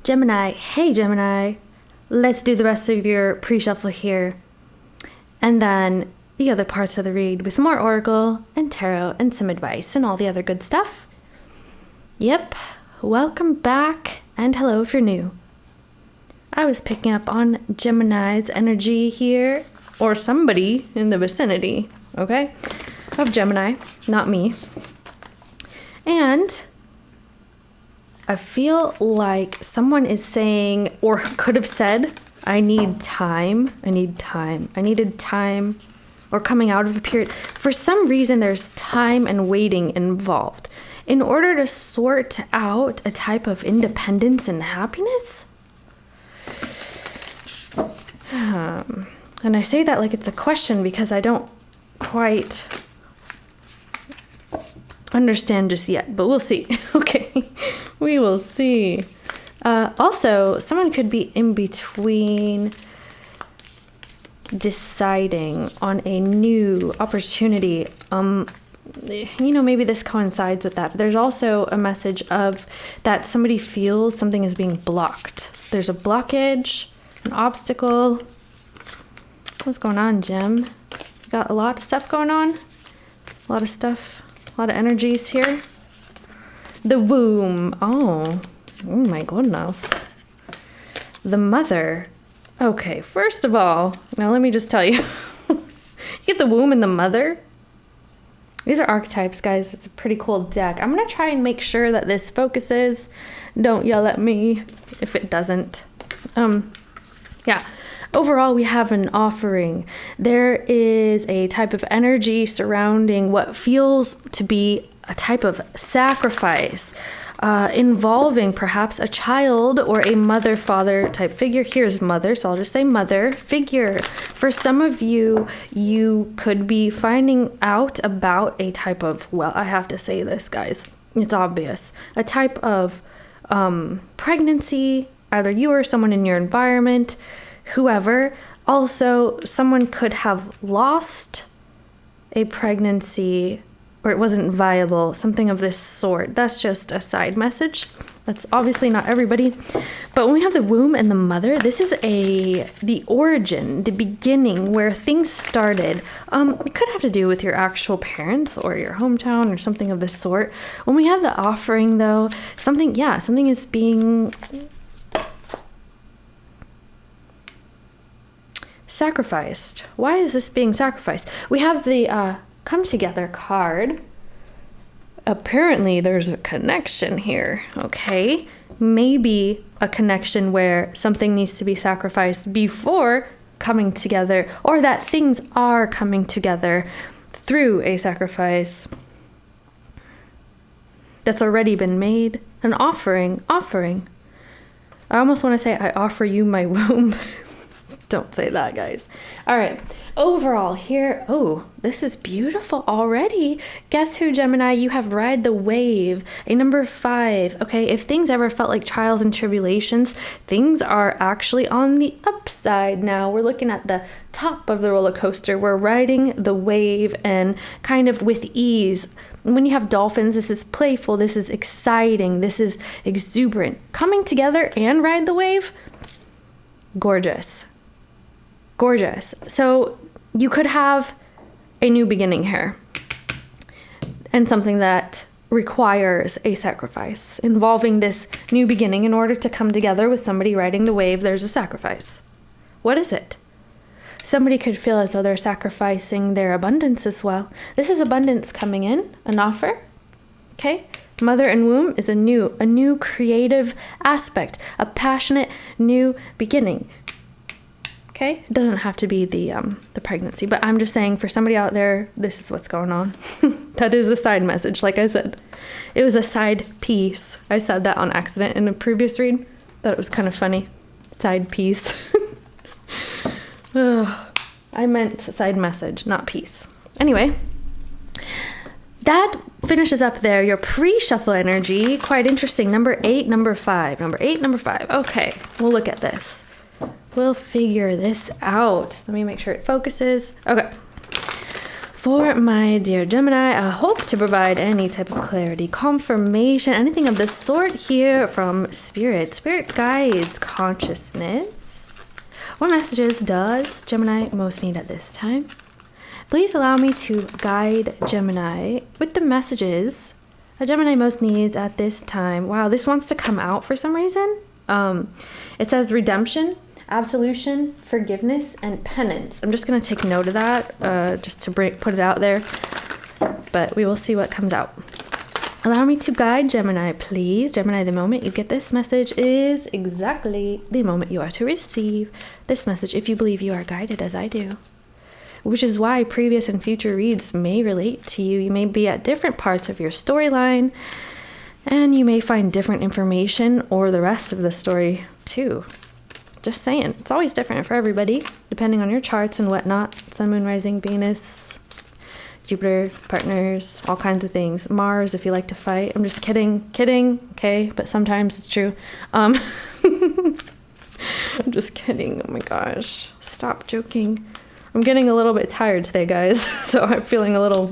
Gemini. Hey, Gemini. Let's do the rest of your pre-shuffle here. And then the other parts of the read with more oracle and tarot and some advice and all the other good stuff. Yep. Welcome back and hello if you're new. I was picking up on Gemini's energy here, or somebody in the vicinity, okay, of Gemini, not me. And I feel like someone is saying, or could have said, I need time. I needed time, or coming out of a period. For some reason, there's time and waiting involved in order to sort out a type of independence and happiness. And I say that like it's a question because I don't quite understand just yet, but we'll see. Okay, we will see. Also, someone could be in between deciding on a new opportunity. Maybe this coincides with that, but there's also a message of that somebody feels something is being blocked. There's a blockage, an obstacle. What's going on, Jim? Got a lot of stuff going on. A lot of stuff. A lot of energies here. The womb. Oh my goodness. The mother. Okay, first of all, now let me just tell you. You get the womb and the mother. These are archetypes, guys. It's a pretty cool deck. I'm going to try and make sure that this focuses. Don't yell at me if it doesn't. Yeah. Overall, we have an offering. There is a type of energy surrounding what feels to be a type of sacrifice, involving perhaps a child or a mother-father type figure. Here's mother, so I'll just say mother figure. For some of you, you could be finding out about a type of, well, I have to say this, guys. It's obvious. A type of pregnancy, either you or someone in your environment, whoever. Also, someone could have lost a pregnancy or it wasn't viable, something of this sort. That's just a side message. That's obviously not everybody. But when we have the womb and the mother, this is the origin, the beginning where things started. It could have to do with your actual parents or your hometown or something of this sort. When we have the offering though, something is being sacrificed. Why is this being sacrificed? We have the come together card. Apparently there's a connection here, okay? Maybe a connection where something needs to be sacrificed before coming together, or that things are coming together through a sacrifice that's already been made. An offering. I almost want to say I offer you my womb. Don't say that, guys. All right. Overall here, this is beautiful already. Guess who, Gemini? You have ride the wave, a number 5. Okay, if things ever felt like trials and tribulations, things are actually on the upside now. We're looking at the top of the roller coaster. We're riding the wave and kind of with ease. When you have dolphins, this is playful, this is exciting, this is exuberant. Coming together and ride the wave, gorgeous. So you could have a new beginning here and something that requires a sacrifice involving this new beginning. In order to come together with somebody riding the wave, there's a sacrifice. What is it? Somebody could feel as though they're sacrificing their abundance as well. This is abundance coming in, an offer. Okay. Mother and womb is a new creative aspect, a passionate new beginning. Okay, it doesn't have to be the pregnancy, but I'm just saying for somebody out there, this is what's going on. That is a side message, like I said. It was a side piece. I said that on accident in a previous read. Thought it was kind of funny. Side piece. I meant side message, not piece. Anyway, that finishes up there your pre-shuffle energy. Quite interesting. Number 8, number 5. Number 8, number 5. Okay, we'll look at this. We'll figure this out. Let me make sure it focuses. Okay. For my dear Gemini, I hope to provide any type of clarity, confirmation, anything of this sort here from Spirit. Spirit guides consciousness. What messages does Gemini most need at this time? Please allow me to guide Gemini with the messages that Gemini most needs at this time. Wow, this wants to come out for some reason. It says redemption, absolution, forgiveness, and penance. I'm just going to take note of that just to put it out there. But we will see what comes out. Allow me to guide Gemini, please. Gemini, the moment you get this message is exactly the moment you are to receive this message if you believe you are guided as I do. Which is why previous and future reads may relate to you. You may be at different parts of your storyline, and you may find different information or the rest of the story too. Just saying, it's always different for everybody, depending on your charts and whatnot. Sun, moon, rising, Venus, Jupiter, partners, all kinds of things. Mars, if you like to fight. I'm just kidding, okay? But sometimes it's true. I'm just kidding, oh my gosh. Stop joking. I'm getting a little bit tired today, guys, so I'm feeling a little,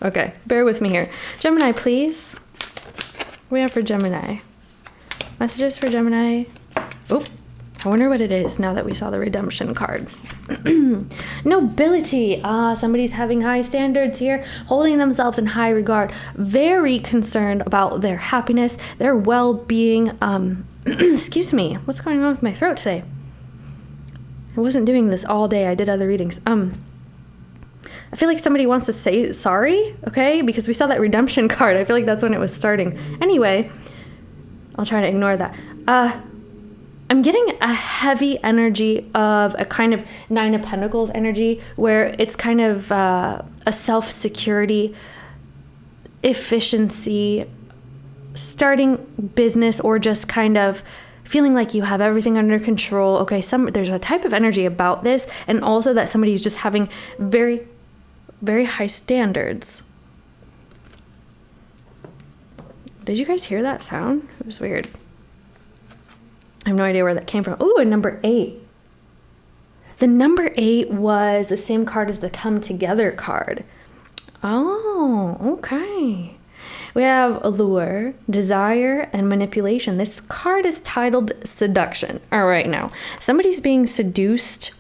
okay, bear with me here. Gemini, please. What do we have for Gemini? Messages for Gemini. Oh, I wonder what it is now that we saw the redemption card. Nobility. Somebody's having high standards here, holding themselves in high regard, very concerned about their happiness, their well-being. Excuse me, what's going on with my throat today? I wasn't doing this all day. I did other readings. I feel like somebody wants to say sorry, okay? Because we saw that redemption card. I feel like that's when it was starting. Anyway, I'll try to ignore that. I'm getting a heavy energy of a kind of Nine of Pentacles energy where it's kind of a self-security, efficiency, starting business, or just kind of feeling like you have everything under control. Okay, there's a type of energy about this, and also that somebody's just having very, very high standards. Did you guys hear that sound? It was weird. I have no idea where that came from. Ooh, a number 8. The number 8 was the same card as the Come Together card. Oh, okay. We have allure, desire, and manipulation. This card is titled seduction. All right, now, somebody's being seduced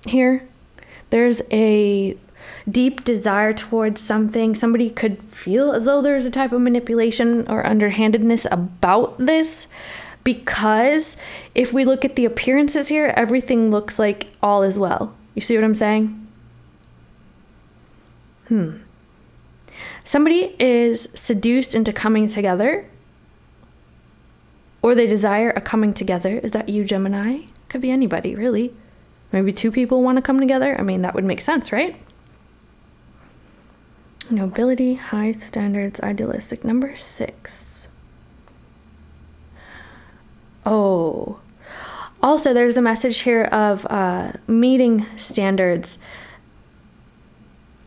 here. There's a deep desire towards something. Somebody could feel as though there's a type of manipulation or underhandedness about this, because if we look at the appearances here, everything looks like all is well. You see what I'm saying? Somebody is seduced into coming together, or they desire a coming together. Is that you, Gemini? Could be anybody, really. Maybe 2 people want to come together. I mean, that would make sense, right? Nobility, high standards, idealistic. Number 6. Oh. Also, there's a message here of meeting standards,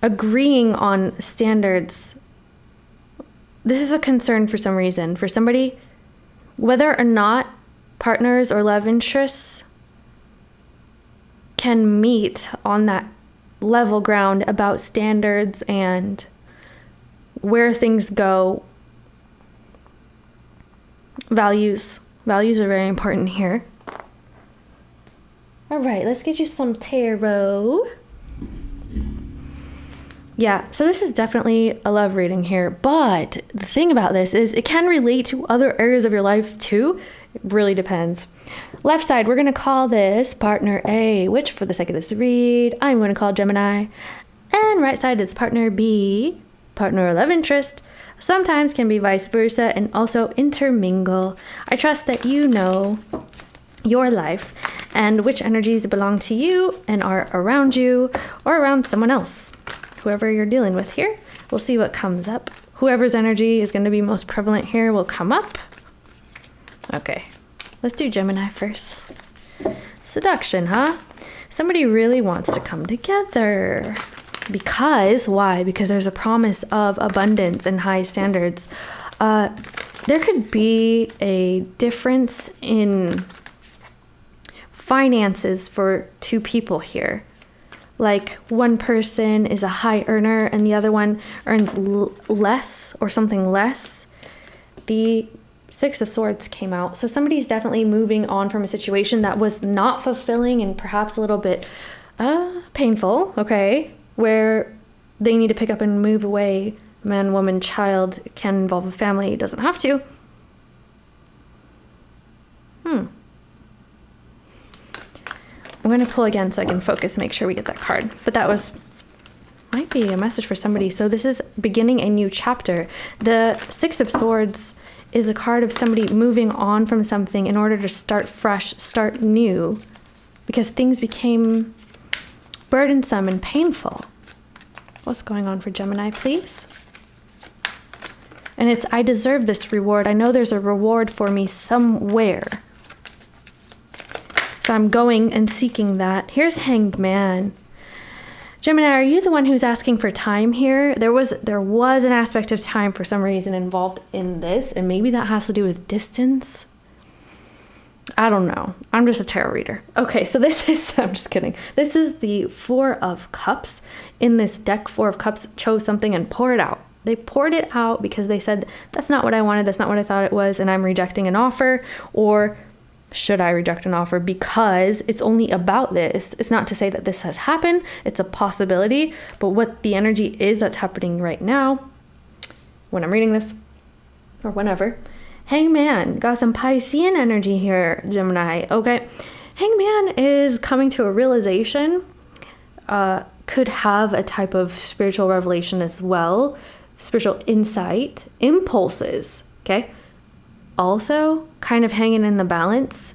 agreeing on standards. This is a concern for some reason. For somebody, whether or not partners or love interests can meet on that level ground about standards and where things go. Values. Values are very important here. All right, let's get you some tarot. Yeah, so this is definitely a love reading here, but the thing about this is it can relate to other areas of your life too. It really depends. Left side, we're going to call this partner A, which for the sake of this read, I'm going to call Gemini. And right side is partner B, partner or love interest. Sometimes can be vice versa and also intermingle. I trust that you know your life and which energies belong to you and are around you or around someone else. Whoever you're dealing with here, we'll see what comes up. Whoever's energy is going to be most prevalent here will come up. Okay, let's do Gemini first. Seduction, huh? Somebody really wants to come together. Because, why? Because there's a promise of abundance and high standards. There could be a difference in finances for 2 people here. like one person is a high earner and the other one earns less or something less. The Six of Swords came out. So somebody's definitely moving on from a situation that was not fulfilling and perhaps a little bit painful, okay? Where they need to pick up and move away. Man, woman, child, can involve a family, it doesn't have to. I'm going to pull again so I can focus, make sure we get that card. But that might be a message for somebody. So this is beginning a new chapter. The Six of Swords is a card of somebody moving on from something in order to start fresh, start new, because things became burdensome and painful. What's going on for Gemini, please? And it's, I deserve this reward. I know there's a reward for me somewhere. So I'm going and seeking that. Here's Hanged Man. Gemini, are you the one who's asking for time here? There was an aspect of time for some reason involved in this, and maybe that has to do with distance. I don't know. I'm just a tarot reader. Okay, so this is, I'm just kidding. This is the Four of Cups. In this deck, Four of Cups chose something and poured it out. They poured it out because they said, that's not what I wanted, that's not what I thought it was, and I'm rejecting an offer, or should I reject an offer because it's only about this. It's not to say that this has happened. It's a possibility. But what the energy is that's happening right now, when I'm reading this, or whenever. Hangman, got some Piscean energy here, Gemini. Okay. Hangman is coming to a realization. Could have a type of spiritual revelation as well. Spiritual insight. Impulses. Okay. Also kind of hanging in the balance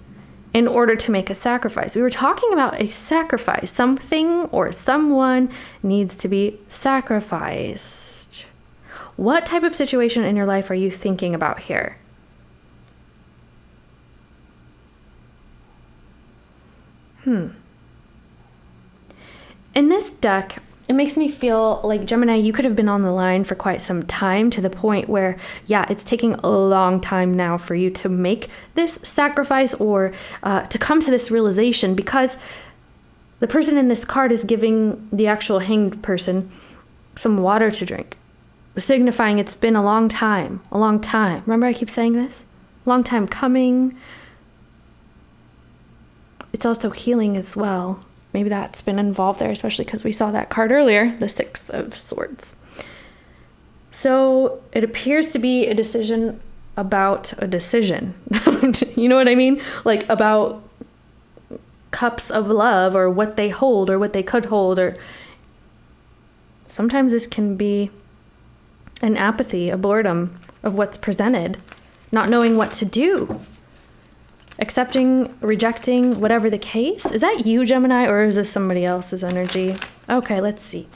in order to make a sacrifice. We were talking about a sacrifice. Something or someone needs to be sacrificed. What type of situation in your life are you thinking about here? In this deck, it makes me feel like, Gemini, you could have been on the line for quite some time, to the point where, yeah, it's taking a long time now for you to make this sacrifice or to come to this realization, because the person in this card is giving the actual hanged person some water to drink, signifying it's been a long time, a long time. Remember I keep saying this? Long time coming. It's also healing as well. Maybe that's been involved there, especially because we saw that card earlier, the Six of Swords. So it appears to be a decision about a decision. You know what I mean? Like about cups of love, or what they hold, or what they could hold, or sometimes this can be an apathy, a boredom of what's presented, not knowing what to do. Accepting, rejecting, whatever the case. Is that you, Gemini, or is this somebody else's energy? Okay, let's see.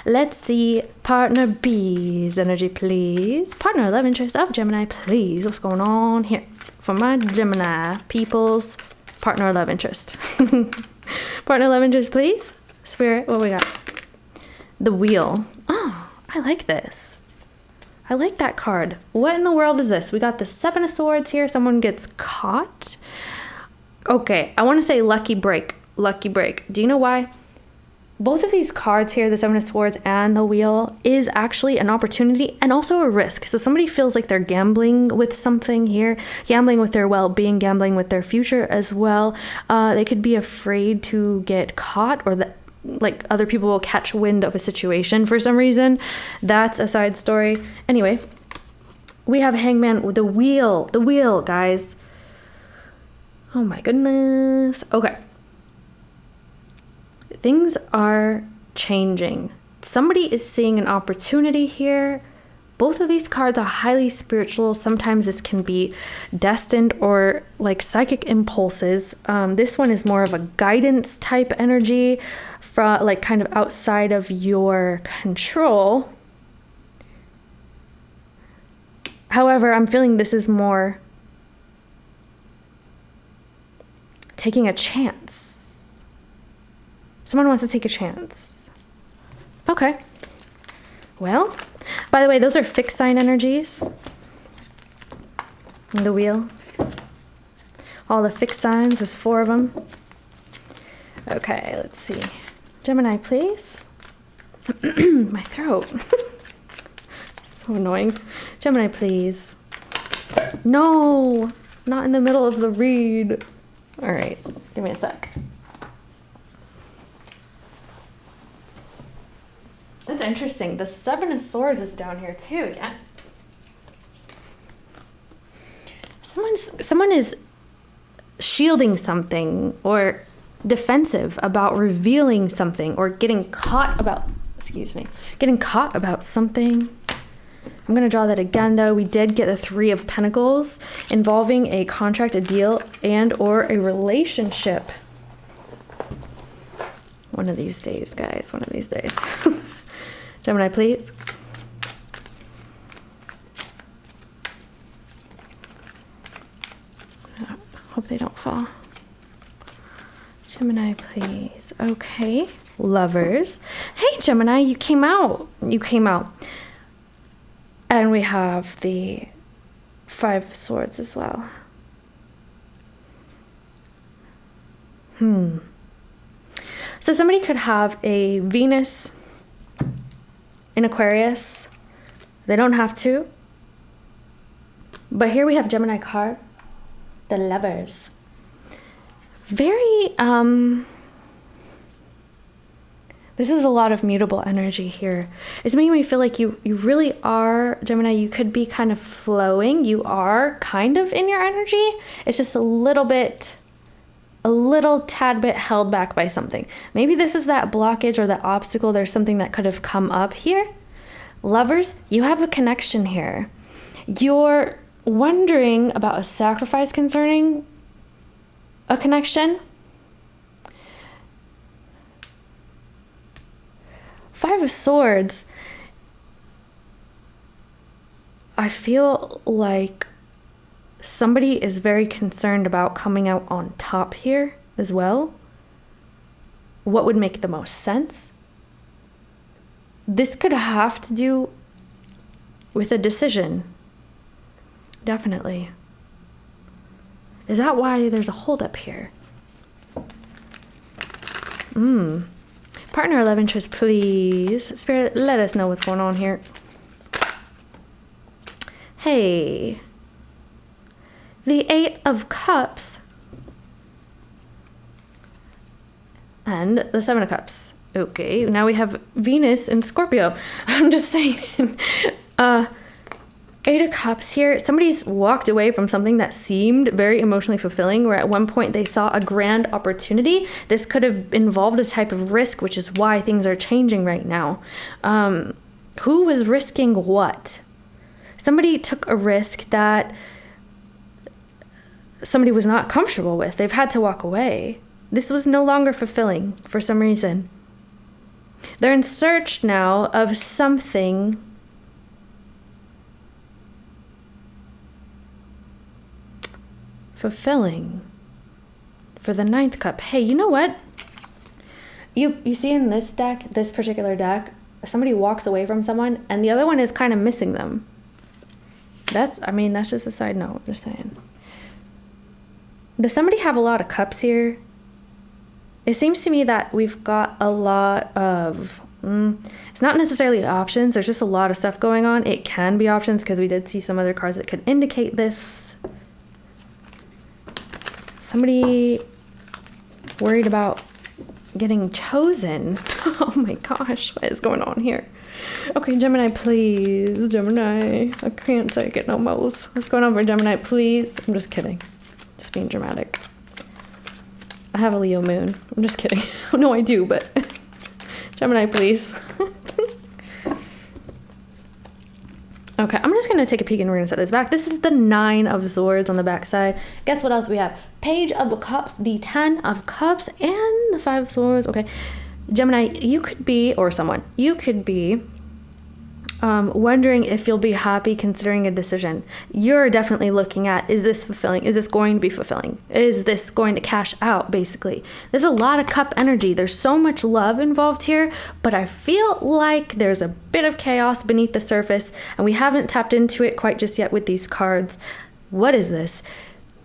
Let's see. Partner B's energy, please. Partner love interest of Gemini, please. What's going on here? For my Gemini people's partner love interest. Partner love interest, please. Spirit, what we got? The Wheel. Oh, I like this. I like that card. What in the world is this? We got the Seven of Swords here. Someone gets caught. Okay, I want to say lucky break. Lucky break. Do you know why? Both of these cards here, the Seven of Swords and the Wheel, is actually an opportunity and also a risk. So somebody feels like they're gambling with something here, gambling with their well-being, gambling with their future as well. They could be afraid to get caught, or that like other people will catch wind of a situation for some reason. That's a side story. Anyway, we have Hangman with the wheel, guys. Oh my goodness. Okay. Things are changing. Somebody is seeing an opportunity here. Both of these cards are highly spiritual. Sometimes this can be destined or like psychic impulses. This one is more of a guidance type energy, from like kind of outside of your control. However, I'm feeling this is more taking a chance. Someone wants to take a chance. Okay. Well, by the way, those are fixed sign energies. And the Wheel. All the fixed signs, there's 4 of them. Okay, let's see. Gemini, please. My throat. So annoying. Gemini, please. No, not in the middle of the read. All right, give me a sec. That's interesting. The Seven of Swords is down here too. Yeah. Someone is shielding something or defensive about revealing something or getting caught about, getting caught about something. I'm going to draw that again, though. We did get the Three of Pentacles involving a contract, a deal, and or a relationship. One of these days, guys. One of these days. Gemini, please. Hope they don't fall. Gemini, please. Okay. Lovers. Hey, Gemini, you came out. You came out. And we have the Five of Swords as well. So somebody could have a Venus in Aquarius. They don't have to. But here we have Gemini card. The Lovers. Very, this is a lot of mutable energy here. It's making me feel like you really are, Gemini, you could be kind of flowing. You are kind of in your energy. It's just a little tad bit held back by something. Maybe this is that blockage or that obstacle. There's something that could have come up here. Lovers, you have a connection here. You're wondering about a sacrifice concerning a connection. Five of Swords. I feel like somebody is very concerned about coming out on top here as well. What would make the most sense? This could have to do with a decision. Definitely. Is that why there's a holdup here? Partner, love interest, please. Spirit, let us know what's going on here. Hey. The Eight of Cups. And the Seven of Cups. Okay, now we have Venus in Scorpio. I'm just saying. Eight of Cups here. Somebody's walked away from something that seemed very emotionally fulfilling, where at one point they saw a grand opportunity. This could have involved a type of risk, which is why things are changing right now. Who was risking what? Somebody took a risk that somebody was not comfortable with. They've had to walk away. This was no longer fulfilling for some reason. They're in search now of something fulfilling for the Ninth Cup. Hey, you know what? You see in this deck, this particular deck, somebody walks away from someone and the other one is kind of missing them. That's just a side note, just saying. Does somebody have a lot of cups here? It seems to me that we've got a lot of, it's not necessarily options. There's just a lot of stuff going on. It can be options because we did see some other cards that could indicate this. Somebody worried about getting chosen. Oh my gosh, what is going on here? Okay, Gemini, please. Gemini, I can't take it no more. What's going on for Gemini, please? I'm just kidding. Just being dramatic. I have a Leo moon. I'm just kidding. No, I do, but Gemini, please. Okay, I'm just going to take a peek and we're going to set this back. This is the Nine of Swords on the back side. Guess what else we have? Page of Cups, the 10 of Cups, and the Five of Swords. Okay, Gemini, you could be, or someone, you could be wondering if you'll be happy considering a decision. You're definitely looking at, is this fulfilling? Is this going to be fulfilling? Is this going to cash out, basically? There's a lot of cup energy. There's so much love involved here, but I feel like there's a bit of chaos beneath the surface, and we haven't tapped into it quite just yet with these cards. What is this?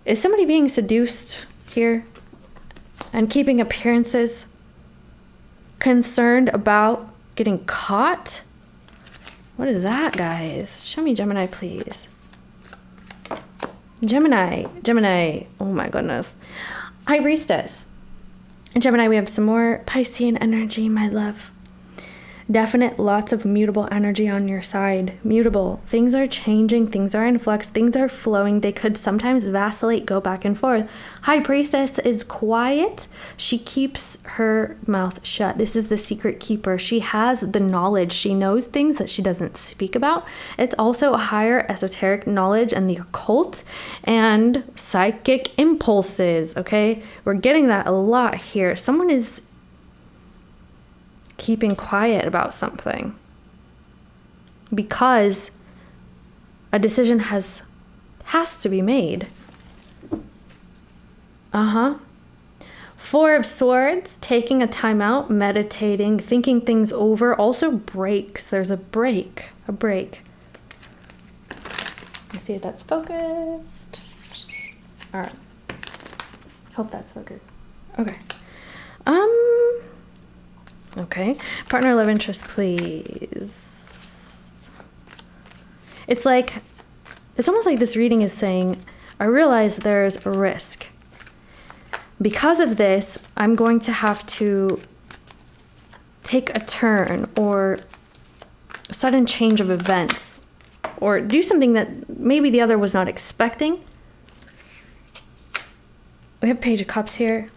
Is somebody being seduced here and keeping appearances? concerned about getting caught. What is that, guys? Show me Gemini, please. Gemini. Oh my goodness. High Priestess. Gemini, we have some more Piscean energy, my love. Definite lots of mutable energy on your side. Mutable. Things are changing. Things are in flux. Things are flowing. They could sometimes vacillate, go back and forth. High Priestess is quiet. She keeps her mouth shut. This is the secret keeper. She has the knowledge. She knows things that she doesn't speak about. It's also a higher esoteric knowledge and the occult and psychic impulses, okay? We're getting that a lot here. Someone is keeping quiet about something because a decision has to be made. Four of Swords, taking a time out, meditating, thinking things over, also breaks. There's a break. Let me see if that's focused. All right. Hope that's focused. Okay. Okay. Partner, love interest, please. It's almost like this reading is saying, I realize there's a risk. Because of this, I'm going to have to take a turn or a sudden change of events or do something that maybe the other was not expecting. We have Page of Cups here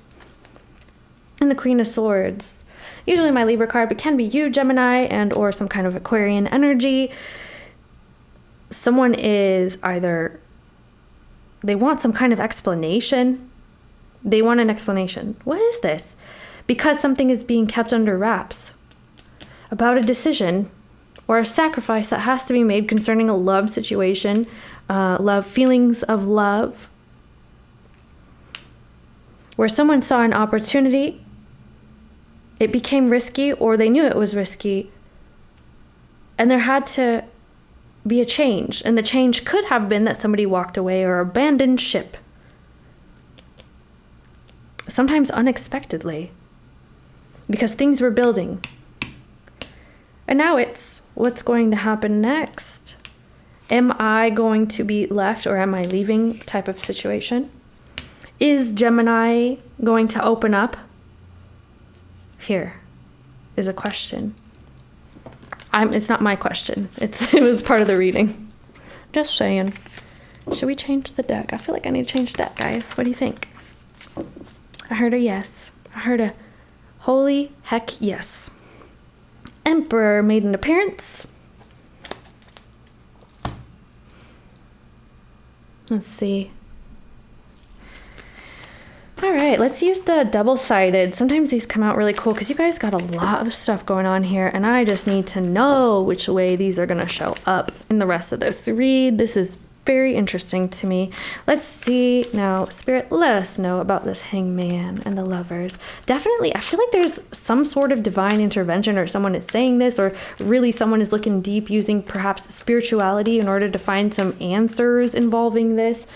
and the Queen of Swords. Usually my Libra card, but can be you, Gemini, and or some kind of Aquarian energy. Someone is either, they want some kind of explanation. They want an explanation. What is this? Because something is being kept under wraps about a decision or a sacrifice that has to be made concerning a love situation, feelings of love, where someone saw an opportunity. It became risky, or they knew it was risky, and there had to be a change. And the change could have been that somebody walked away or abandoned ship. Sometimes unexpectedly, because things were building. And now it's what's going to happen next. Am I going to be left or am I leaving type of situation? Is Gemini going to open up? Here is a question. It's not my question. It was part of the reading. Just saying. Should we change the deck? I feel like I need to change the deck, guys. What do you think? I heard a yes. I heard a holy heck yes. Emperor made an appearance. Let's see. All right, let's use the double-sided. Sometimes these come out really cool because you guys got a lot of stuff going on here, and I just need to know which way these are going to show up in the rest of this read. This is very interesting to me. Let's see now, Spirit, let us know about this Hangman and the Lovers. Definitely, I feel like there's some sort of divine intervention, or someone is saying this, or really someone is looking deep using perhaps spirituality in order to find some answers involving this.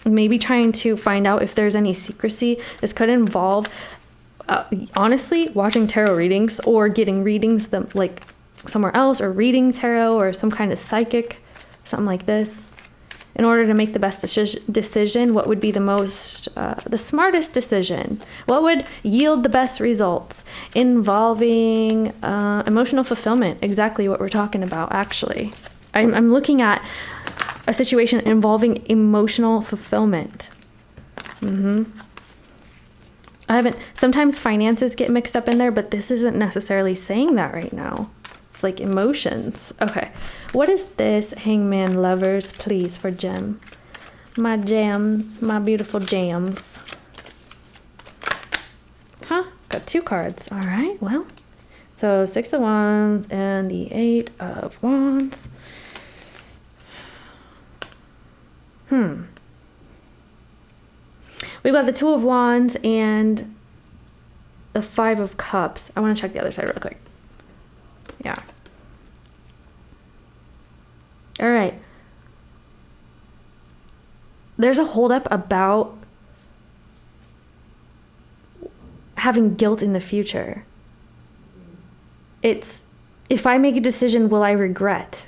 Maybe trying to find out if there's any secrecy. This could involve, honestly, watching tarot readings or getting readings like somewhere else, or reading tarot or some kind of psychic, something like this, in order to make the best decision. What would be the smartest decision? What would yield the best results? Involving emotional fulfillment, exactly what we're talking about, actually. I'm looking at a situation involving emotional fulfillment. Sometimes finances get mixed up in there, but this isn't necessarily saying that right now. It's like emotions. Okay. What is this Hangman Lovers, please, for Gem? My gems, my beautiful gems. Got two cards. All right, well. So 6 of Wands and the 8 of Wands. We've got the 2 of Wands and the 5 of Cups. I want to check the other side real quick. Yeah. All right. There's a holdup about having guilt in the future. It's, if I make a decision, will I regret?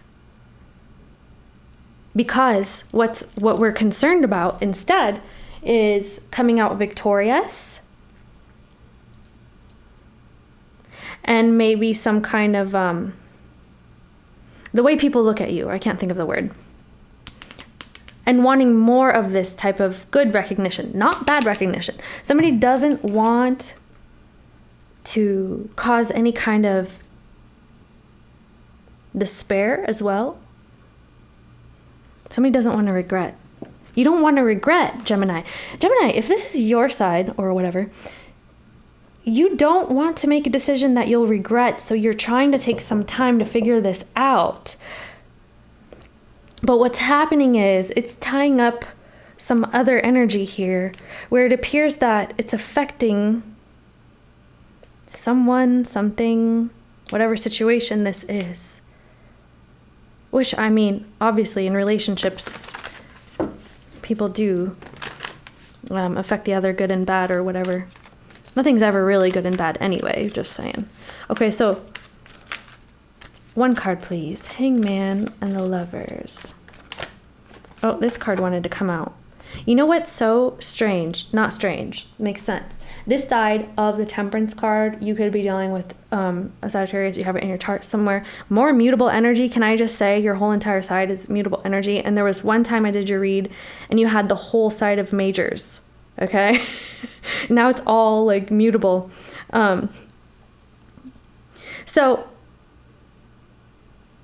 Because what we're concerned about instead is coming out victorious, and maybe some kind of the way people look at you, I can't think of the word, and wanting more of this type of good recognition, not bad recognition. Somebody doesn't want to cause any kind of despair as well. Somebody doesn't want to regret. You don't want to regret, Gemini. Gemini, if this is your side or whatever, you don't want to make a decision that you'll regret, so you're trying to take some time to figure this out. But what's happening is it's tying up some other energy here where it appears that it's affecting someone, something, whatever situation this is. Which, I mean, obviously in relationships, people do affect the other, good and bad or whatever. Nothing's ever really good and bad anyway, just saying. Okay, so one card, please. Hangman and the Lovers. Oh, this card wanted to come out. You know what's so strange? Not strange. Makes sense. This side of the Temperance card, you could be dealing with a Sagittarius. You have it in your chart somewhere. More mutable energy. Can I just say your whole entire side is mutable energy? And there was one time I did your read and you had the whole side of majors. Okay? Now it's all like mutable. So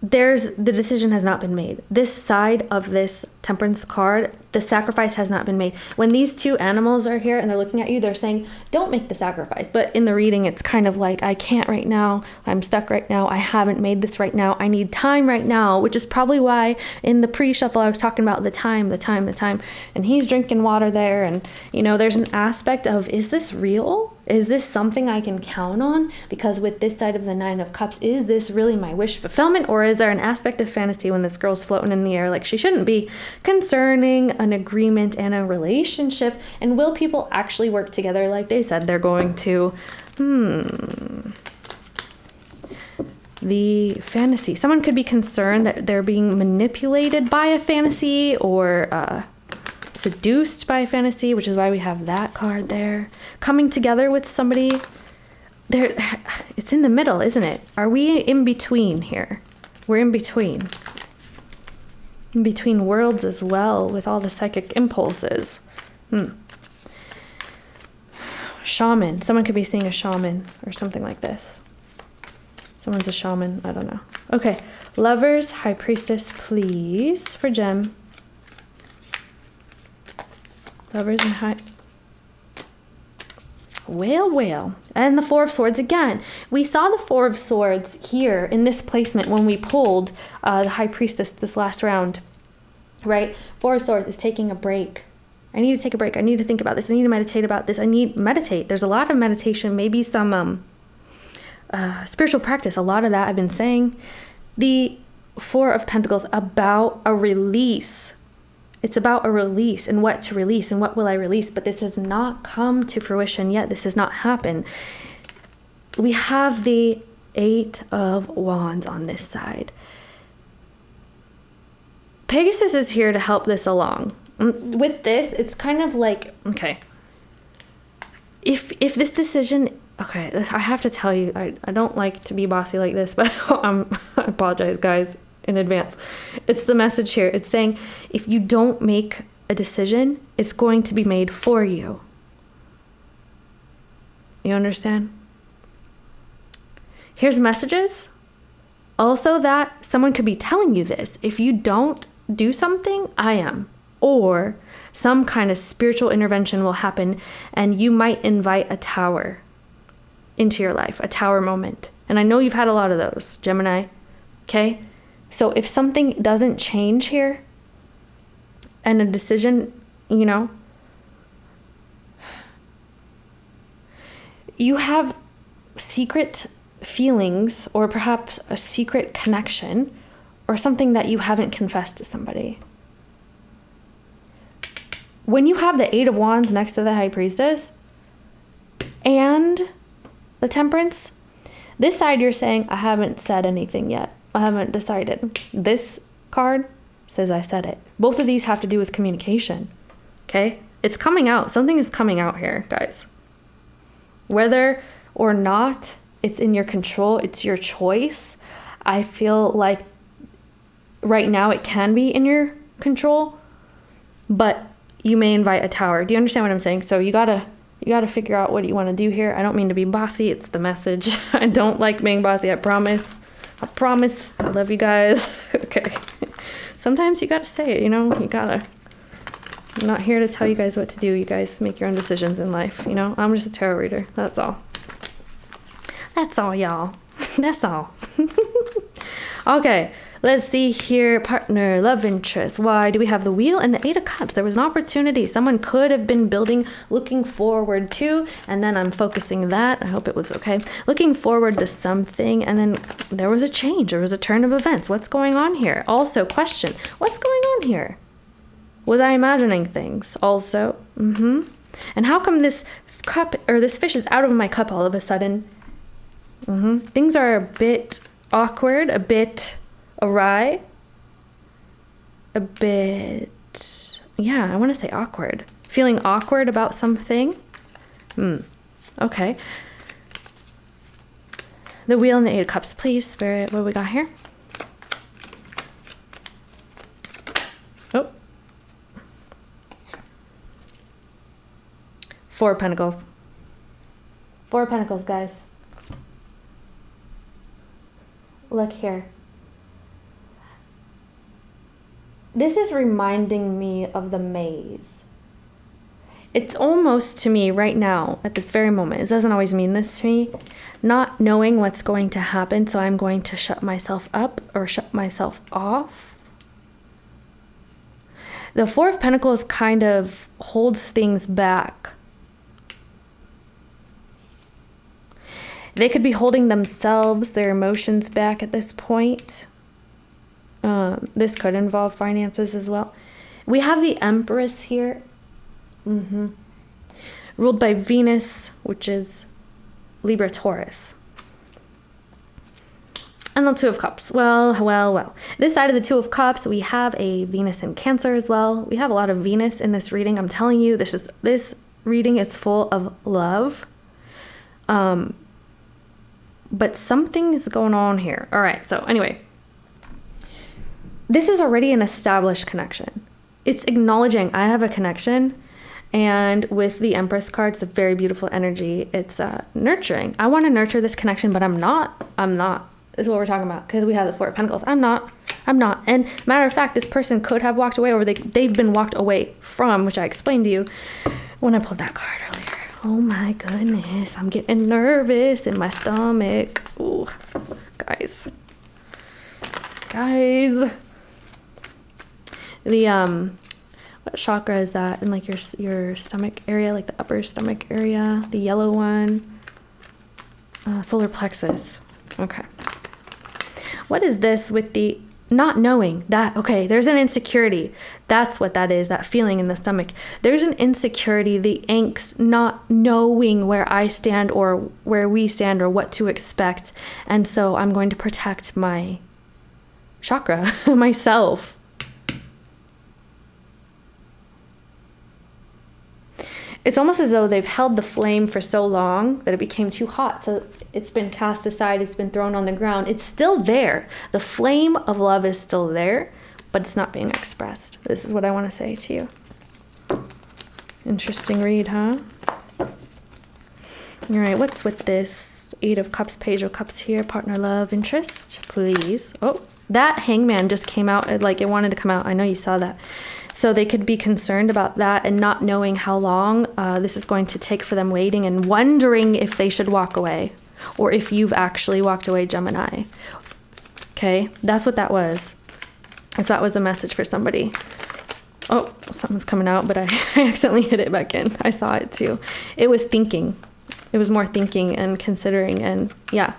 the decision has not been made. This side of this Temperance card, the sacrifice has not been made. When these two animals are here and they're looking at you, they're saying, don't make the sacrifice. But in the reading, it's kind of like, I can't right now. I'm stuck right now. I haven't made this right now. I need time right now, which is probably why in the pre-shuffle, I was talking about the time. And he's drinking water there. And, there's an aspect of, is this real? Is this something I can count on? Because with this side of the Nine of Cups, is this really my wish fulfillment? Or is there an aspect of fantasy when this girl's floating in the air like she shouldn't be, concerning an agreement and a relationship? And will people actually work together like they said they're going to? The fantasy. Someone could be concerned that they're being manipulated by a fantasy or seduced by a fantasy, which is why we have that card there. Coming together with somebody. It's in the middle, isn't it? Are we in between here? We're in between. In between worlds as well, with all the psychic impulses. Shaman. Someone could be seeing a shaman or something like this. Someone's a shaman. I don't know. Okay. Lovers, High Priestess, please, for Gem. Lovers and High... Well. And the Four of Swords again. We saw the Four of Swords here in this placement when we pulled the High Priestess this last round, right? Four of Swords is taking a break. I need to take a break. I need to think about this. I need to meditate about this. Meditate. There's a lot of meditation, maybe some spiritual practice. A lot of that I've been saying. The Four of Pentacles, about a release. It's about a release and what to release and what will I release. But this has not come to fruition yet. This has not happened. We have the Eight of Wands on this side. Pegasus is here to help this along. With this, it's kind of like, okay, if this decision, okay, I have to tell you, I don't like to be bossy like this, but I apologize, guys, in advance. It's the message here. It's saying if you don't make a decision, it's going to be made for you. You understand? Here's messages. Also that someone could be telling you this. If you don't do something, I am. Or some kind of spiritual intervention will happen and you might invite a tower into your life, a tower moment. And I know you've had a lot of those, Gemini. Okay? So if something doesn't change here and a decision, you have secret feelings or perhaps a secret connection or something that you haven't confessed to somebody. When you have the Eight of Wands next to the High Priestess, and the Temperance. This side, you're saying, I haven't said anything yet. I haven't decided. This card says I said it. Both of these have to do with communication. Okay? It's coming out. Something is coming out here, guys. Whether or not it's in your control, it's your choice. I feel like right now it can be in your control, but you may invite a tower. Do you understand what I'm saying? So you gotta figure out what you want to do here. I don't mean to be bossy. It's the message. I don't like being bossy. I promise. I promise. I love you guys. Okay. Sometimes you gotta say it, you know? You gotta. I'm not here to tell you guys what to do. You guys make your own decisions in life, you know? I'm just a tarot reader. That's all. That's all, y'all. That's all. Okay. Let's see here. Partner, love interest. Why do we have the Wheel and the Eight of Cups? There was an opportunity. Someone could have been building, looking forward to, and then I'm focusing that. I hope it was okay. Looking forward to something, and then there was a change. There was a turn of events. What's going on here? Also, question. What's going on here? Was I imagining things? Also, And how come this cup, or this fish is out of my cup all of a sudden? Things are a bit awkward, a bit awry, a bit, I want to say awkward. Feeling awkward about something. Okay. The Wheel and the Eight of Cups, please, Spirit. What do we got here? Oh. Four of Pentacles. Four of Pentacles, guys. Look here. This is reminding me of the maze. It's almost to me right now, at this very moment, it doesn't always mean this to me, not knowing what's going to happen, so I'm going to shut myself up or shut myself off. The Four of Pentacles kind of holds things back. They could be holding themselves, their emotions back at this point. This could involve finances as well. We have the Empress here. Ruled by Venus, which is Libra Taurus. And the Two of Cups. Well. This side of the Two of Cups, we have a Venus in Cancer as well. We have a lot of Venus in this reading. I'm telling you, this reading is full of love. But something is going on here. All right, so anyway. This is already an established connection. It's acknowledging I have a connection. And with the Empress card, it's a very beautiful energy. It's nurturing. I want to nurture this connection, but I'm not. Is what we're talking about, because we have the Four of Pentacles. I'm not. And matter of fact, this person could have walked away, or they've been walked away from, which I explained to you when I pulled that card earlier. Oh my goodness, I'm getting nervous in my stomach. Ooh, guys. The what chakra is that in like your stomach area, like the upper stomach area, the yellow one? Solar plexus. Okay. What is this with the not knowing that? Okay, there's an insecurity. That's what that is, that feeling in the stomach. There's an insecurity, the angst, not knowing where I stand or where we stand or what to expect. And so I'm going to protect my chakra, myself. It's almost as though they've held the flame for so long that it became too hot. So it's been cast aside. It's been thrown on the ground. It's still there. The flame of love is still there, but it's not being expressed. This is what I want to say to you. Interesting read, huh? All right, what's with this? Eight of Cups, Page of Cups here. Partner, love, interest, please. Oh, that Hangman just came out. Like it wanted to come out. I know you saw that. So they could be concerned about that and not knowing how long this is going to take for them, waiting and wondering if they should walk away or if you've actually walked away, Gemini. Okay, that's what that was. If that was a message for somebody. Oh, something's coming out, but I accidentally hit it back in. I saw it too. It was thinking. It was more thinking and considering and,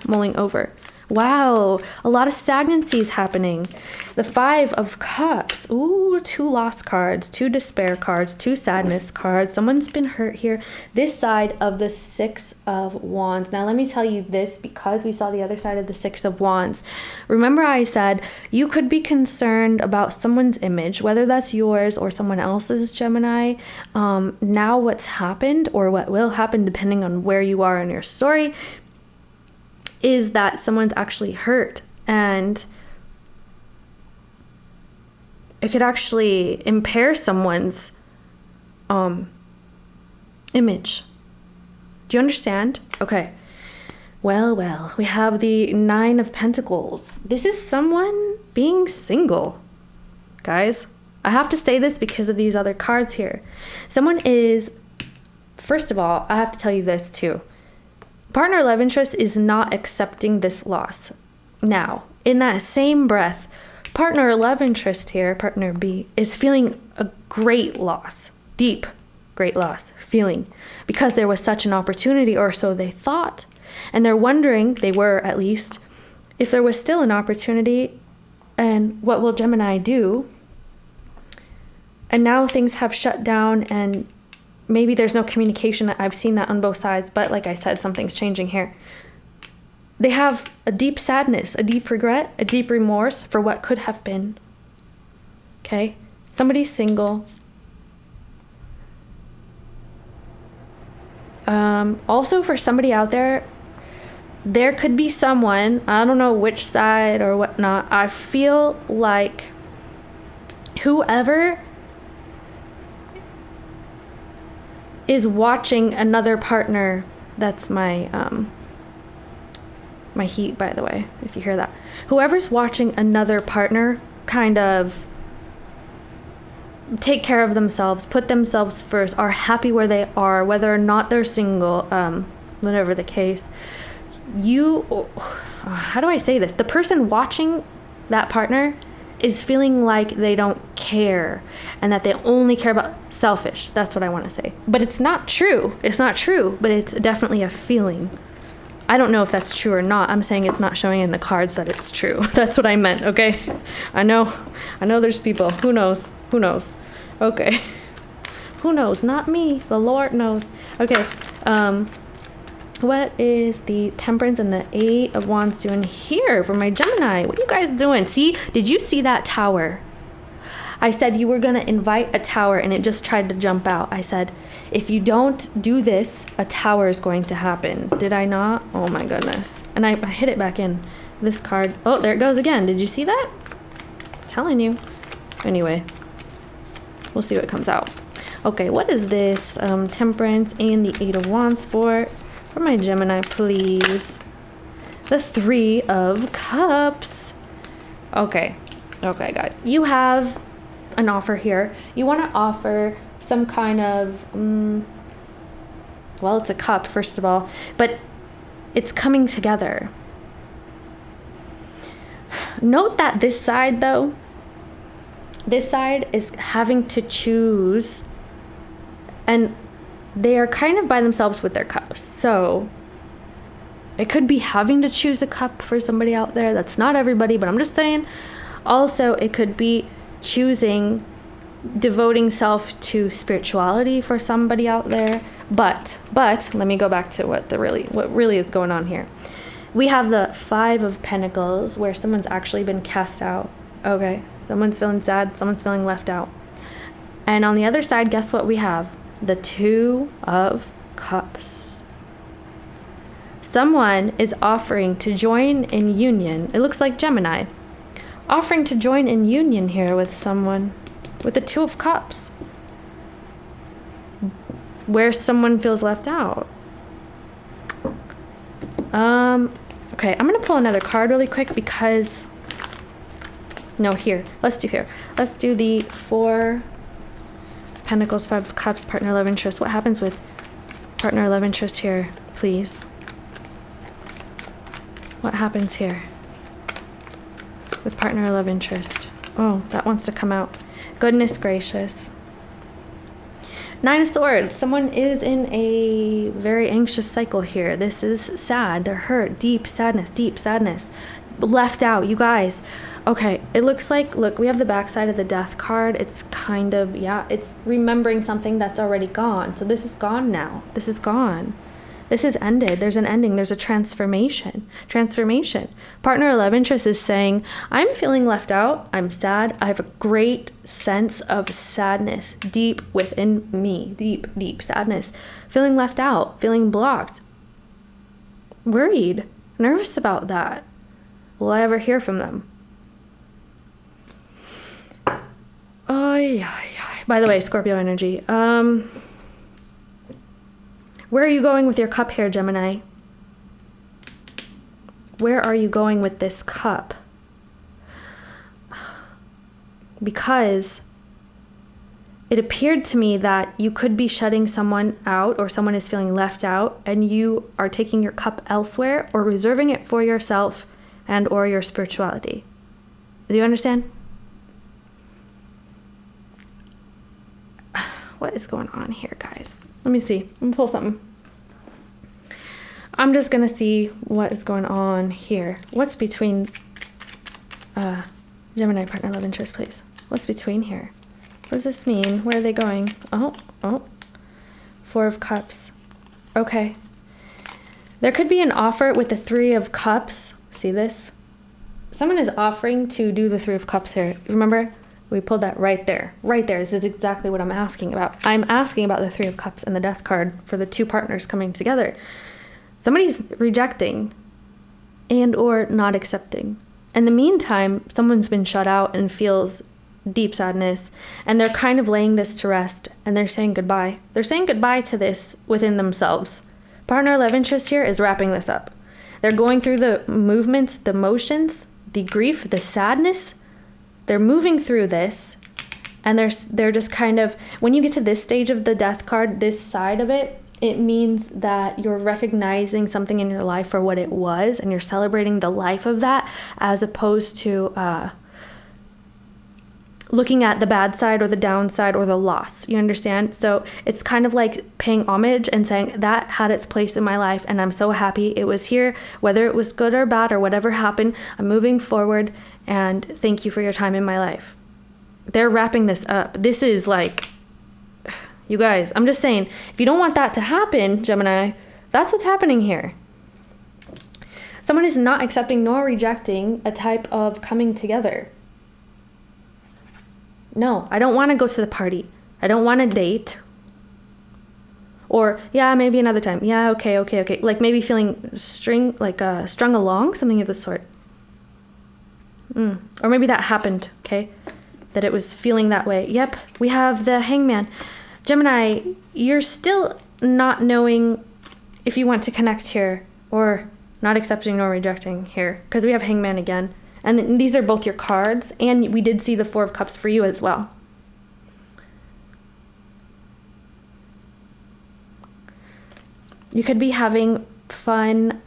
mulling over. Wow, a lot of stagnancy is happening. The Five of Cups. Ooh, 2 loss cards, 2 despair cards, 2 sadness cards. Someone's been hurt here. This side of the 6 of Wands. Now, let me tell you this, because we saw the other side of the 6 of Wands. Remember I said you could be concerned about someone's image, whether that's yours or someone else's, Gemini. Now what's happened, or what will happen depending on where you are in your story, is that someone's actually hurt, and it could actually impair someone's image. Do you understand? Okay. Well, we have the 9 of Pentacles. This is someone being single, guys. I have to say this because of these other cards here. Someone is, first of all, I have to tell you this too. Partner love interest is not accepting this loss. Now, in that same breath, partner love interest here, partner B, is feeling a great loss, deep, great loss, feeling, because there was such an opportunity, or so they thought. And they're wondering, they were at least, if there was still an opportunity, and what will Gemini do? And now things have shut down, and maybe there's no communication. I've seen that on both sides, but like I said, something's changing here. They have a deep sadness, a deep regret, a deep remorse for what could have been. Okay? Somebody's single. Also, for somebody out there, there could be someone, I don't know which side or whatnot, I feel like whoever is watching another partner, that's my my heat, by the way, if you hear that. Whoever's watching another partner kind of take care of themselves, put themselves first, are happy where they are, whether or not they're single, whatever the case. How do I say this? The person watching that partner is feeling like they don't care, and that they only care about selfish. That's what I want to say. But it's not true. It's not true, but it's definitely a feeling. I don't know if that's true or not. I'm saying it's not showing in the cards that it's true. That's what I meant, okay? I know there's people. Who knows? Okay. Who knows? Not me. The Lord knows. Okay. What is the Temperance and the 8 of Wands doing here for my Gemini? What are you guys doing? See, did you see that tower? I said you were going to invite a tower, and it just tried to jump out. I said, if you don't do this, a tower is going to happen. Did I not? Oh my goodness. And I hit it back in. This card. Oh, there it goes again. Did you see that? I'm telling you. Anyway, we'll see what comes out. Okay, what is this? Temperance and the 8 of Wands for my Gemini, please. The 3 of Cups. Okay, guys. You have an offer here. You want to offer some kind of, well, it's a cup, first of all, but it's coming together. Note that this side, though, this side is having to choose, and they are kind of by themselves with their cups. So it could be having to choose a cup for somebody out there. That's not everybody, but I'm just saying. Also, it could be choosing, devoting self to spirituality for somebody out there. But let me go back to what really is going on here. We have the 5 of Pentacles, where someone's actually been cast out. Okay, someone's feeling sad, someone's feeling left out. And on the other side, guess what we have? The 2 of Cups. Someone is offering to join in union. It looks like Gemini. Offering to join in union here with someone with the 2 of Cups, where someone feels left out. Okay, I'm gonna pull another card really quick because, no, here. Let's do the 4 of Pentacles, 5 of Cups, partner love interest. What happens with partner love interest here, please? What happens here with partner love interest? Oh, that wants to come out. Goodness gracious. Nine of Swords. Someone is in a very anxious cycle here. This is sad. They're hurt. Deep sadness. Left out, you guys. Okay, it looks like, look, we have the backside of the Death card. It's kind of, yeah, it's remembering something that's already gone. So this is gone now. This is gone. This is ended. There's an ending. There's a transformation. Partner or love interest is saying, I'm feeling left out. I'm sad. I have a great sense of sadness deep within me. Deep sadness. Feeling left out. Feeling blocked. Worried. Nervous about that. Will I ever hear from them? By the way, Scorpio energy. Where are you going with your cup here, Gemini? Where are you going with this cup? Because it appeared to me that you could be shutting someone out, or someone is feeling left out, and you are taking your cup elsewhere or reserving it for yourself and or your spirituality. Do you understand? What is going on here, guys? Let me see. Let me pull something. I'm just gonna see what is going on here. What's between Gemini, partner, love interest, please? What's between here? What does this mean? Where are they going? Oh. Four of Cups. Okay. There could be an offer with the Three of Cups. See this? Someone is offering to do the Three of Cups here. Remember? We pulled that right there. Right there. This is exactly what I'm asking about. I'm asking about the Three of Cups and the Death card for the two partners coming together. Somebody's rejecting and or not accepting. In the meantime, someone's been shut out and feels deep sadness, and they're kind of laying this to rest, and they're saying goodbye. They're saying goodbye to this within themselves. Partner love interest here is wrapping this up. They're going through the movements, the motions, the grief, the sadness. They're moving through this, and they're just kind of, when you get to this stage of the Death card, this side of it, it means that you're recognizing something in your life for what it was, and you're celebrating the life of that, as opposed to looking at the bad side or the downside or the loss. You understand? So it's kind of like paying homage and saying that had its place in my life, and I'm so happy it was here, whether it was good or bad or whatever happened. I'm moving forward, and thank you for your time in my life. They're wrapping this up. This is like, you guys, I'm just saying, if you don't want that to happen, Gemini, that's what's happening here. Someone is not accepting nor rejecting a type of coming together. No, I don't want to go to the party. I don't want to date. Or, yeah, maybe another time. Yeah, okay. Like maybe feeling strung along, something of the sort. Or maybe that happened, okay? That it was feeling that way. Yep, we have the Hangman. Gemini, you're still not knowing if you want to connect here, or not accepting nor rejecting here, because we have Hangman again. And these are both your cards, and we did see the Four of Cups for you as well. You could be having fun.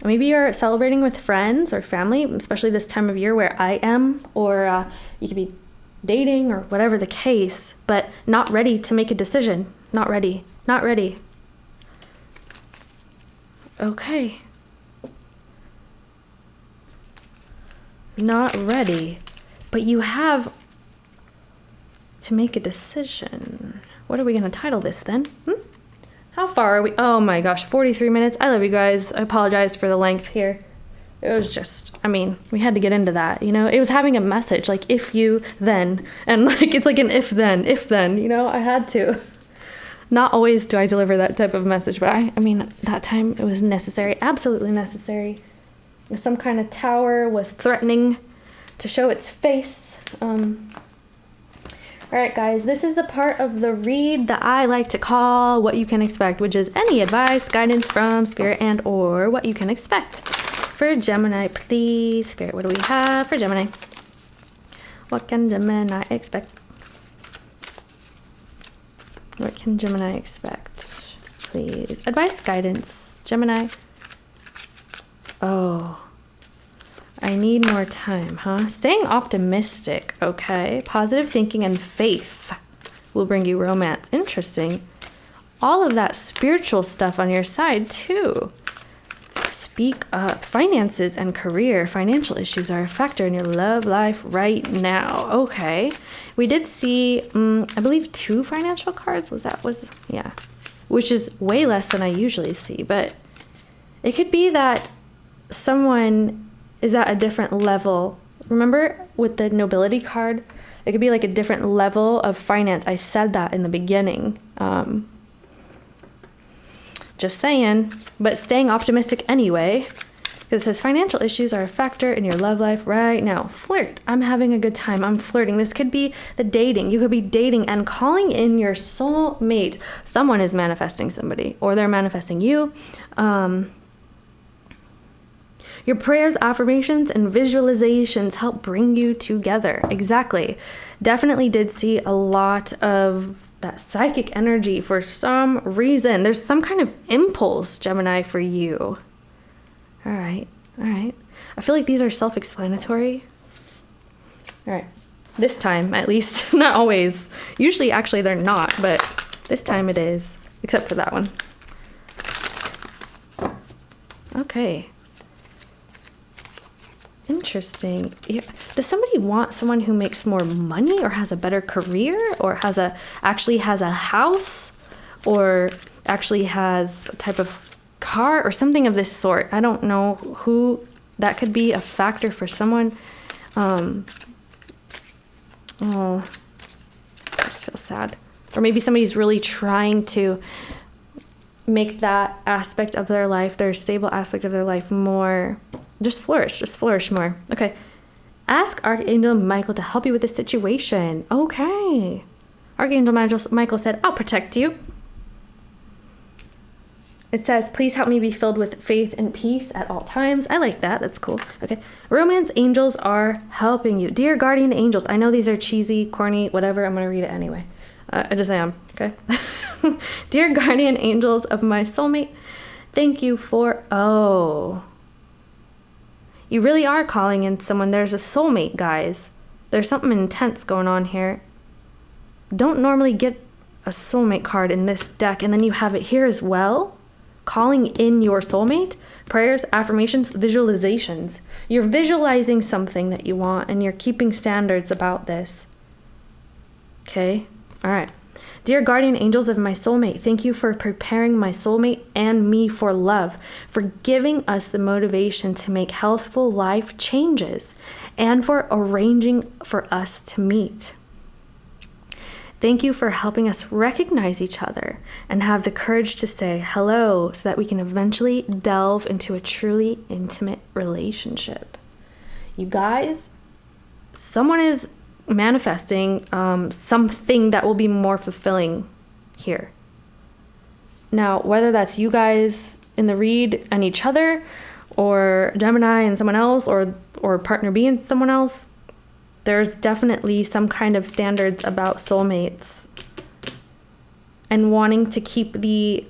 Maybe you're celebrating with friends or family, especially this time of year where I am, or you could be dating or whatever the case, but not ready to make a decision. Not ready. Okay. Not ready, but you have to make a decision. What are we going to title this then? How far are we? Oh my gosh, 43 minutes. I love you guys. I apologize for the length here. It was just, we had to get into that, It was having a message, like, if you, then. And, like, it's like an if, then, I had to. Not always do I deliver that type of message, but that time it was necessary, absolutely necessary. Some kind of tower was threatening to show its face. All right, guys, this is the part of the read that I like to call what you can expect, which is any advice, guidance from Spirit, and or what you can expect. For Gemini, please, Spirit, what do we have for Gemini? What can Gemini expect? What can Gemini expect? Please. Advice, guidance, Gemini. Oh, I need more time, huh? Staying optimistic, okay. Positive thinking and faith. will bring you romance. Interesting. All of that spiritual stuff on your side too. Speak up. Finances and career. Financial issues are a factor in your love life right now. Okay. We did see, I believe 2 financial cards. Yeah. Which is way less than I usually see. But it could be that someone is at a different level. Remember with the Nobility card? It could be like a different level of finance. I said that in the beginning. Just saying, but staying optimistic anyway, because it says financial issues are a factor in your love life right now. Flirt. I'm having a good time. I'm flirting. This could be the dating. You could be dating and calling in your soulmate. Someone is manifesting somebody, or they're manifesting you. Your prayers, affirmations, and visualizations help bring you together. Exactly. Definitely did see a lot of that psychic energy for some reason. There's some kind of impulse, Gemini, for you. All right. I feel like these are self-explanatory. All right. This time, at least. Not always. Usually, actually, they're not, but this time it is. Except for that one. Okay. Interesting. Does somebody want someone who makes more money or has a better career or actually has a house or actually has a type of car or something of this sort? I don't know who that could be a factor for someone. Oh, I just feel sad. Or maybe somebody's really trying to make that aspect of their life, their stable aspect of their life, more just flourish more. Okay. Ask Archangel Michael to help you with this situation. Okay. Archangel Michael said, I'll protect you. It says, please help me be filled with faith and peace at all times. I like that. That's cool. Okay. Romance angels are helping you. Dear guardian angels. I know these are cheesy, corny, whatever. I'm going to read it anyway. I just am. Okay. Dear guardian angels of my soulmate, thank you for... You really are calling in someone. There's a soulmate, guys. There's something intense going on here. Don't normally get a soulmate card in this deck, and then you have it here as well. Calling in your soulmate. Prayers, affirmations, visualizations. You're visualizing something that you want, and you're keeping standards about this. Okay? All right. Dear guardian angels of my soulmate, thank you for preparing my soulmate and me for love, for giving us the motivation to make healthful life changes, and for arranging for us to meet. Thank you for helping us recognize each other and have the courage to say hello so that we can eventually delve into a truly intimate relationship. You guys, someone is manifesting something that will be more fulfilling here. Now, whether that's you guys in the read and each other, or Gemini and someone else, or partner B and someone else, there's definitely some kind of standards about soulmates and wanting to keep the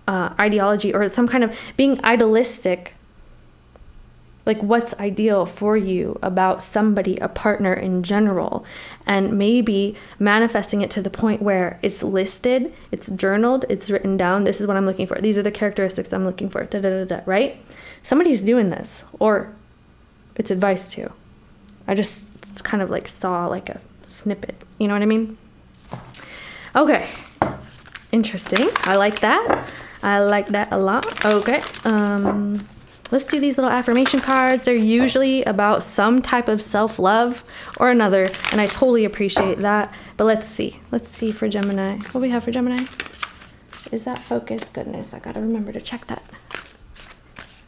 ideology or some kind of being idealistic. Like what's ideal for you about somebody, a partner in general, and maybe manifesting it to the point where it's listed, it's journaled, it's written down. This is what I'm looking for. These are the characteristics I'm looking for, right? Somebody's doing this, or it's advice to. I just kind of like saw like a snippet. You know what I mean? Okay. Interesting. I like that. I like that a lot. Okay. Let's do these little affirmation cards. They're usually about some type of self-love or another, and I totally appreciate that. But let's see. Let's see for Gemini. What do we have for Gemini? Is that focus? Goodness, I gotta remember to check that.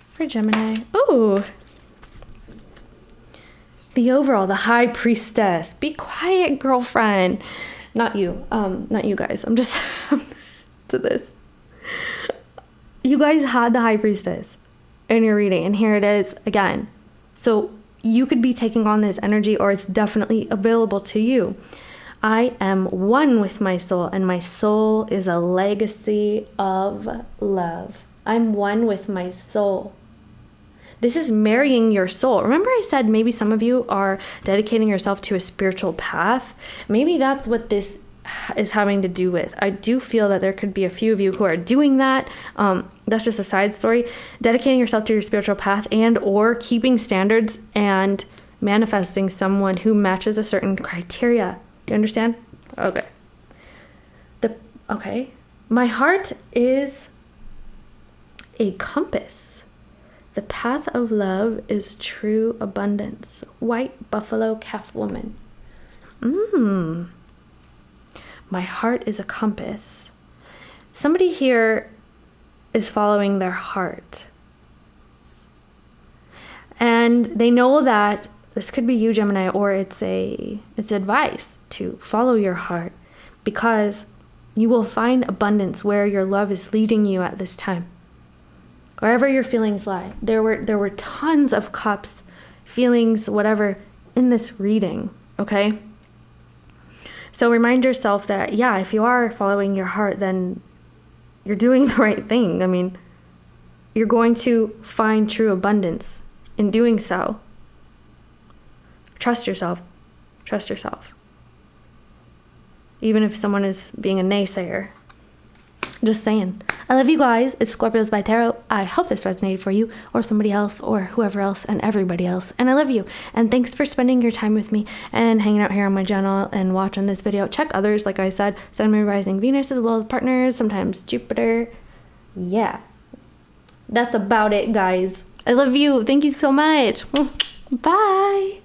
For Gemini. Ooh. The overall, the High Priestess. Be quiet, girlfriend. Not you. Not you guys. I'm just to this. You guys had the High Priestess in your reading, and here it is again. So you could be taking on this energy, or it's definitely available to you. I am one with my soul, and my soul is a legacy of love. I'm one with my soul. This is marrying your soul. Remember I said maybe some of you are dedicating yourself to a spiritual path? Maybe that's what this is having to do with. I do feel that there could be a few of you who are doing that. That's just a side story. Dedicating yourself to your spiritual path and or keeping standards and manifesting someone who matches a certain criteria. You understand? Okay. Okay. My heart is a compass. The path of love is true abundance. White buffalo calf woman. My heart is a compass. Somebody here is following their heart. And they know that this could be you, Gemini, or it's advice to follow your heart, because you will find abundance where your love is leading you at this time. Wherever your feelings lie. There were tons of cups, feelings, whatever, in this reading, okay? So remind yourself that, yeah, if you are following your heart, then you're doing the right thing. I mean, you're going to find true abundance in doing so. Trust yourself. Trust yourself. Even if someone is being a naysayer. Just saying. I love you guys. It's Scorpio Spy Tarot. I hope this resonated for you or somebody else or whoever else and everybody else. And I love you. And thanks for spending your time with me and hanging out here on my channel and watching this video. Check others, like I said. Sun, Moon, Rising, Venus, as well as partners, sometimes Jupiter. Yeah. That's about it, guys. I love you. Thank you so much. Bye.